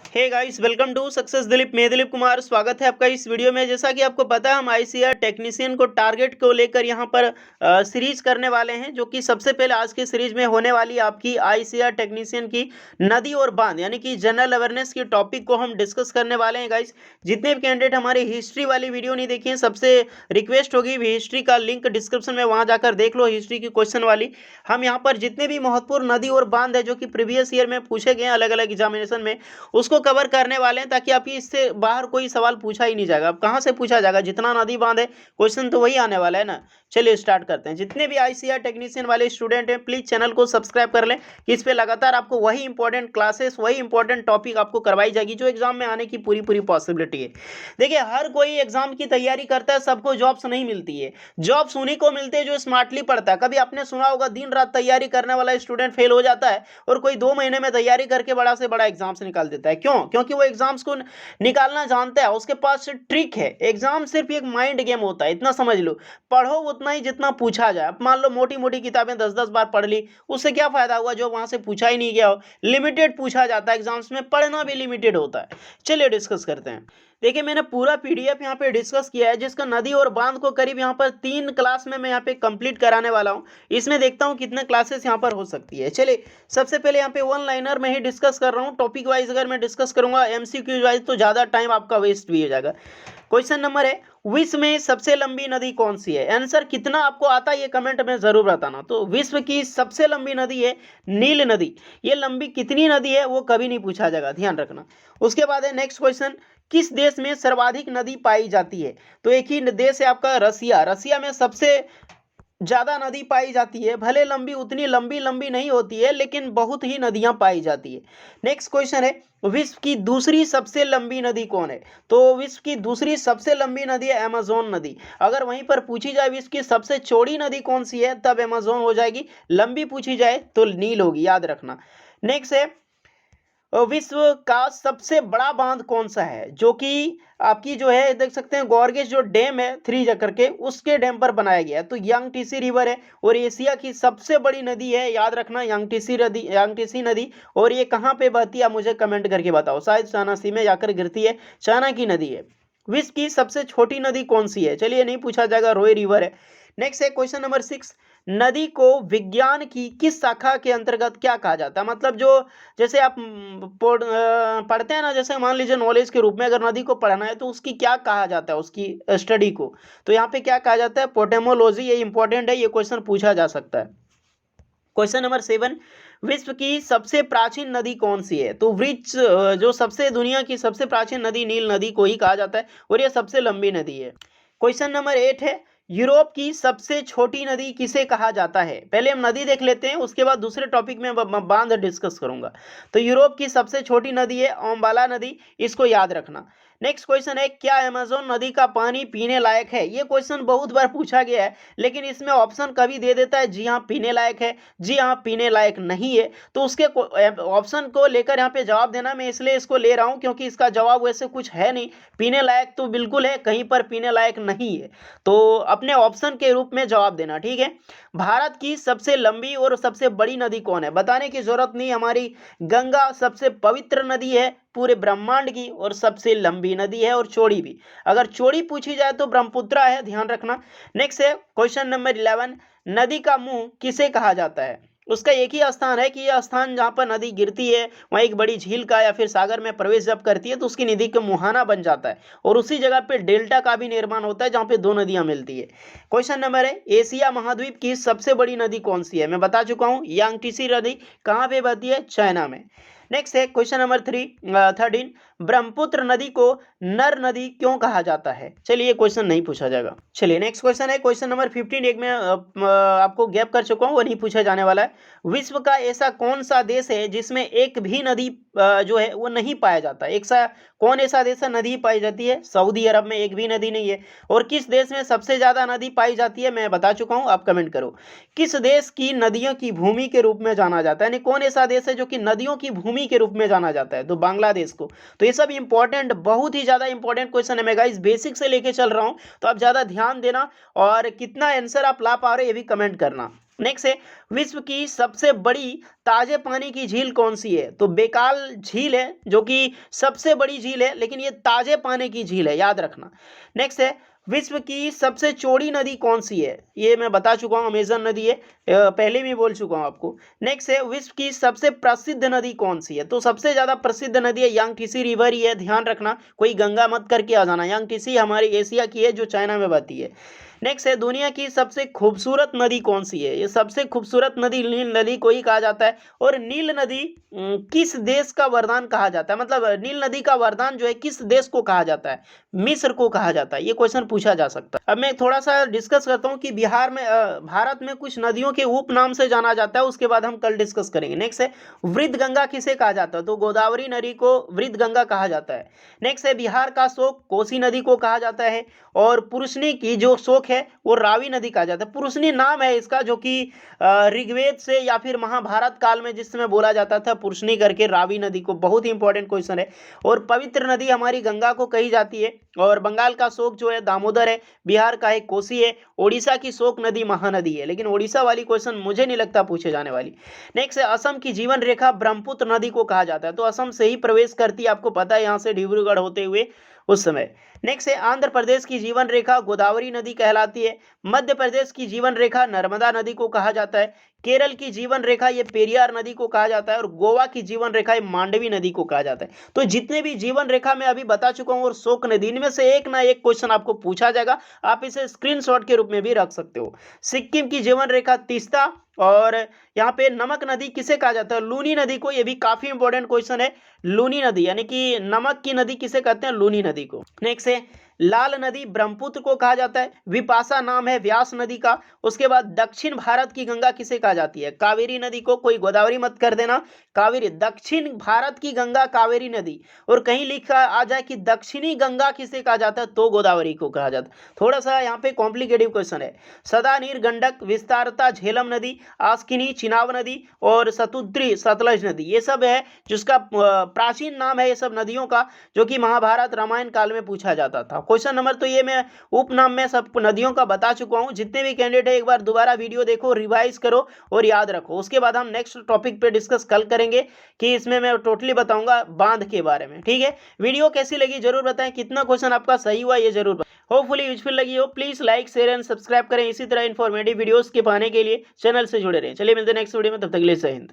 Hey guys, welcome to success Dilip. मैं दिलीप कुमार स्वागत है आपका इस वीडियो में। जैसा कि आपको पता है, हम आईसीआर टेक्नीशियन को टारगेट को लेकर यहाँ पर सीरीज करने वाले हैं, जो कि सबसे पहले आज की सीरीज में होने वाली आपकी आईसीआर टेक्नीशियन की नदी और बांध यानी कि जनरल अवेयरनेस की टॉपिक को हम डिस्कस करने वाले हैं। गाइस, जितने भी कैंडिडेट हमारी हिस्ट्री वाली वीडियो नहीं देखी है, सबसे रिक्वेस्ट होगी हिस्ट्री का लिंक डिस्क्रिप्शन में, वहाँ जाकर देख लो हिस्ट्री की क्वेश्चन वाली। हम यहाँ पर जितने भी महत्वपूर्ण नदी और बांध है जो कि प्रीवियस ईयर में पूछे गए अलग अलग एग्जामिनेशन में, उसको कवर करने वाले हैं, ताकि आपकी इससे बाहर कोई सवाल पूछा ही नहीं जाएगा। अब कहाँ से पूछा जाएगा, जितना नदी बांध है क्वेश्चन तो वही आने वाला है ना। चलिए स्टार्ट करते हैं। जितने भी आईसीआर टेक्नीशियन वाले स्टूडेंट हैं, प्लीज चैनल को सब्सक्राइब कर लें कि इस पे लगातार आपको वही इंपॉर्टेंट क्लासेस, वही इंपॉर्टेंट टॉपिक आपको करवाई जाएगी जो एग्जाम में आने की पूरी पूरी पॉसिबिलिटी है। देखिए, हर कोई एग्जाम की तैयारी करता है, सबको जॉब्स नहीं मिलती है। जॉब्स उन्हीं को मिलते हैं जो स्मार्टली पढ़ता है। कभी आपने सुना होगा दिन रात तैयारी करने वाला स्टूडेंट फेल हो जाता है, और कोई 2 महीने में तैयारी करके बड़ा से बड़ा एग्जाम से निकाल देता है। क्यों? क्योंकि वो एग्जाम्स को निकालना जानता है, उसके पास ट्रिक है। एग्जाम सिर्फ एक माइंड गेम होता है, इतना समझ लो। पढ़ो उतना ही जितना पूछा जाए। अब मान लो मोटी मोटी किताबें 10-10 बार पढ़ ली, उससे क्या फायदा हुआ जो वहां से पूछा ही नहीं गया हो। लिमिटेड पूछा जाता है एग्जाम्स में, पढ़ना भी लिमिटेड होता है। चलिए डिस्कस करते हैं। देखिए, मैंने पूरा पीडीएफ यहाँ पे डिस्कस किया है, जिसका नदी और बांध को करीब यहाँ पर 3 क्लास में मैं यहाँ पे कंप्लीट कराने वाला हूँ। इसमें देखता हूँ कितने क्लासेस यहाँ पर हो सकती है। चलिए, सबसे पहले यहाँ पे वन लाइनर में ही डिस्कस कर रहा हूँ। टॉपिक वाइज अगर मैं डिस्कस करूंगा एमसीक्यू वाइज तो ज़्यादा टाइम आपका वेस्ट भी हो जाएगा। क्वेश्चन नंबर है, विश्व में सबसे लंबी नदी कौन सी है? आंसर कितना आपको आता है ये कमेंट में जरूर बताना। तो विश्व की सबसे लंबी नदी है नील नदी। ये लंबी कितनी नदी है वो कभी नहीं पूछा जाएगा, ध्यान रखना। उसके बाद है नेक्स्ट क्वेश्चन, किस देश में सर्वाधिक नदी पाई जाती है? तो एक ही देश है आपका रसिया। रसिया में सबसे ज्यादा नदी पाई जाती है। भले लंबी उतनी लंबी लंबी नहीं होती है, लेकिन बहुत ही नदियां पाई जाती है। नेक्स्ट क्वेश्चन है, विश्व की दूसरी सबसे लंबी नदी कौन है? तो विश्व की दूसरी सबसे लंबी नदी है अमेजोन नदी। अगर वहीं पर पूछी जाए विश्व की सबसे चौड़ी नदी कौन सी है, तब अमेजोन हो जाएगी। लंबी पूछी जाए तो नील होगी, याद रखना। नेक्स्ट है, विश्व का सबसे बड़ा बांध कौन सा है? जो कि आपकी जो है देख सकते हैं गॉर्गेज जो डैम है 3 करके, उसके डैम पर बनाया गया है। तो यांगटीसी रिवर है, और एशिया की सबसे बड़ी नदी है, याद रखना, यांगटीसी नदी। और ये कहाँ पे बहती है आप मुझे कमेंट करके बताओ। शायद चाइना सी में जाकर गिरती है, चाइना की नदी है। विश्व की सबसे छोटी नदी कौन सी है? चलिए नहीं पूछा जाएगा, रोय रिवर है। नेक्स्ट है क्वेश्चन नंबर 6, नदी को विज्ञान की किस शाखा के अंतर्गत क्या कहा जाता है? मतलब जो जैसे आप पढ़ते हैं ना, जैसे मान लीजिए नॉलेज के रूप में अगर नदी को पढ़ना है तो उसकी क्या कहा जाता है, उसकी स्टडी को। तो यहाँ पे क्या कहा जाता है? पोटेमोलॉजी। ये इंपॉर्टेंट है, ये क्वेश्चन पूछा जा सकता है। क्वेश्चन नंबर 7, विश्व की सबसे प्राचीन नदी कौन सी है? तो विच जो सबसे दुनिया की सबसे प्राचीन नदी नील नदी को ही कहा जाता है, और ये सबसे लंबी नदी है। क्वेश्चन नंबर 8 है, यूरोप की सबसे छोटी नदी किसे कहा जाता है? पहले हम नदी देख लेते हैं, उसके बाद दूसरे टॉपिक में बांध डिस्कस करूंगा। तो यूरोप की सबसे छोटी नदी है ओम्बाला नदी, इसको याद रखना। नेक्स्ट क्वेश्चन है, क्या अमेजोन नदी का पानी पीने लायक है? ये क्वेश्चन बहुत बार पूछा गया है, लेकिन इसमें ऑप्शन कभी दे देता है जी हाँ पीने लायक है, जी हाँ पीने लायक नहीं है। तो उसके ऑप्शन को लेकर यहाँ पे जवाब देना, मैं इसलिए इसको ले रहा हूँ क्योंकि इसका जवाब वैसे कुछ है नहीं। पीने लायक तो बिल्कुल है, कहीं पर पीने लायक नहीं है। तो अपने ऑप्शन के रूप में जवाब देना, ठीक है। भारत की सबसे लंबी और सबसे बड़ी नदी कौन है? बताने की जरूरत नहीं, हमारी गंगा सबसे पवित्र नदी है पूरे ब्रह्मांड की, और सबसे लंबी नदी है, और चौड़ी भी। अगर चौड़ी पूछी जाए तो ब्रह्मपुत्र है, ध्यान रखना। नेक्स्ट है क्वेश्चन नंबर 11, नदी का मुंह किसे कहा जाता है? उसका एक ही स्थान है कि यह स्थान जहां पर नदी गिरती है वहां एक बड़ी झील का या फिर सागर में प्रवेश जब करती है तो उसकी नदी का मुहाना बन जाता है, और उसी जगह पे डेल्टा का भी निर्माण होता है जहां पे 2 नदियां मिलती है। क्वेश्चन नंबर है, एशिया महाद्वीप की सबसे बड़ी नदी कौन सी है? मैं बता चुका हूं, यांगटीसी नदी। कहां पे बहती है? चाइना में। नेक्स्ट है क्वेश्चन नंबर 13, ब्रह्मपुत्र नदी को नर नदी क्यों कहा जाता है? चलिए क्वेश्चन नहीं पूछा जाएगा। चलिए नेक्स्ट क्वेश्चन है क्वेश्चन नंबर 15, एक में आपको गैप कर चुका हूँ, वो नहीं पूछा जाने वाला है। विश्व का ऐसा कौन सा देश है जिसमें एक भी नदी जो है वो नहीं पाया जाता? कौन ऐसा देश है नदी पाई जाती है? सऊदी अरब में एक भी नदी नहीं है। और किस देश में सबसे ज्यादा नदी पाई जाती है? मैं बता चुका हूं, आप कमेंट करो। किस देश की नदियों की भूमि के रूप में जाना जाता है? यानी कौन ऐसा देश है जो कि नदियों की भूमि के रूप में जाना जाता है? तो बांग्लादेश को। तो ये सब इंपॉर्टेंट, बहुत ही ज्यादा इंपॉर्टेंट क्वेश्चन है। मैं गाइस बेसिक से लेके चल रहा हूं, तो आप ज्यादा ध्यान देना, और कितना आंसर आप ला पा रहे हैं ये भी कमेंट करना। नेक्स्ट है विश्व की सबसे बड़ी ताजे पानी की झील कौन सी है? तो बेकाल झील है जो कि सबसे बड़ी झील है, लेकिन ये ताजे पानी की झील है, याद रखना। नेक्स्ट है विश्व की सबसे चौड़ी नदी कौन सी है? ये मैं बता चुका हूँ, अमेजन नदी है, पहले भी बोल चुका हूँ आपको। नेक्स्ट है विश्व की सबसे प्रसिद्ध नदी कौन सी है? तो सबसे ज्यादा प्रसिद्ध नदी है यांगटीसी रिवर ही है, ध्यान रखना, कोई गंगा मत करके आ जाना। यांगटीसी हमारी एशिया की है जो चाइना में बहती है। नेक्स्ट है दुनिया की सबसे खूबसूरत नदी कौन सी है? ये सबसे खूबसूरत नदी नील नदी को ही कहा जाता है। और नील नदी किस देश का वरदान कहा जाता है? मतलब नील नदी का वरदान जो है किस देश को कहा जाता है? मिस्र को कहा जाता है। ये क्वेश्चन पूछा जा सकता है। अब मैं थोड़ा सा डिस्कस करता हूँ कि बिहार में भारत में कुछ नदियों के उप नाम से जाना जाता है, उसके बाद हम कल डिस्कस करेंगे। नेक्स्ट है वृद्ध गंगा किसे कहा जाता है? तो गोदावरी नदी को वृद्ध गंगा कहा जाता है। नेक्स्ट है बिहार का शोक कोसी नदी को कहा जाता है। और पुरुषनी की जो शोक है वो रावी नदी कहा जाता है। पुरुषनी नाम है इसका, जो कि ऋग्वेद से या फिर महाभारत काल में जिस समय बोला जाता था पुरुषनी करके, रावी नदी को। बहुत ही इंपॉर्टेंट क्वेश्चन है। और पवित्र नदी हमारी गंगा को कही जाती है। और बंगाल का शोक जो है दामोदर है, बिहार का एक कोसी है, ओडिशा की शोक नदी महानदी है। लेकिन ओडिशा वाली क्वेश्चन मुझे नहीं लगता पूछे जाने वाली। नेक्स्ट है असम की जीवन रेखा ब्रह्मपुत्र नदी को कहा जाता है। तो असम से ही प्रवेश करती है, आपको पता है, यहाँ से डिब्रूगढ़ होते हुए उस समय। नेक्स्ट है आंध्र प्रदेश की जीवन रेखा गोदावरी नदी कहलाती है। मध्य प्रदेश की जीवन रेखा नर्मदा नदी को कहा जाता है। केरल की जीवन रेखा ये पेरियार नदी को कहा जाता है। और गोवा की जीवन रेखा ये मांडवी नदी को कहा जाता है। तो जितने भी जीवन रेखा मैं अभी बता चुका हूँ और शोक नदी, इनमें से एक ना एक क्वेश्चन आपको पूछा जाएगा। आप इसे स्क्रीनशॉट के रूप में भी रख सकते हो। सिक्किम की जीवन रेखा तीस्ता। और यहाँ पे नमक नदी किसे कहा जाता है? लूनी नदी को। ये भी काफी इंपॉर्टेंट क्वेश्चन है। लूनी नदी यानी कि नमक की नदी किसे कहते हैं? लूनी नदी को। नेक्स्ट है लाल नदी ब्रह्मपुत्र को कहा जाता है। विपाशा नाम है व्यास नदी का। उसके बाद दक्षिण भारत की गंगा किसे कहा जाती है? कावेरी नदी को। कोई गोदावरी मत कर देना, कावेरी। दक्षिण भारत की गंगा कावेरी नदी। और कहीं लिखा आ जाए कि दक्षिणी गंगा किसे कहा जाता है, तो गोदावरी को कहा जाता है। थोड़ा सा यहाँ पे कॉम्प्लिकेटिव क्वेश्चन है। सदानीर गंडक, विस्तारता झेलम नदी, आस्किनी चिनाब नदी और सतुद्री सतलज नदी, ये सब है जिसका प्राचीन नाम है ये सब नदियों का, जो कि महाभारत रामायण काल में पूछा जाता था। क्वेश्चन नंबर तो ये मैं उपनाम में सब नदियों का बता चुका हूं। जितने भी कैंडिडेट है एक बार दोबारा वीडियो देखो, रिवाइज करो और याद रखो। उसके बाद हम नेक्स्ट टॉपिक पे डिस्कस कल करेंगे कि इसमें मैं टोटली बताऊंगा बांध के बारे में। ठीक है, वीडियो कैसी लगी जरूर बताएं, कितना क्वेश्चन आपका सही हुआ ये जरूर बताएं। होपफुली यूजफुल लगी हो। Please like share and subscribe करें। इसी तरह इन्फॉर्मेटिव वीडियोस के पाने के लिए चैनल से जुड़े रहें। चलिए मिलते हैं नेक्स्ट वीडियो में, तब तक के लिए जय हिंद।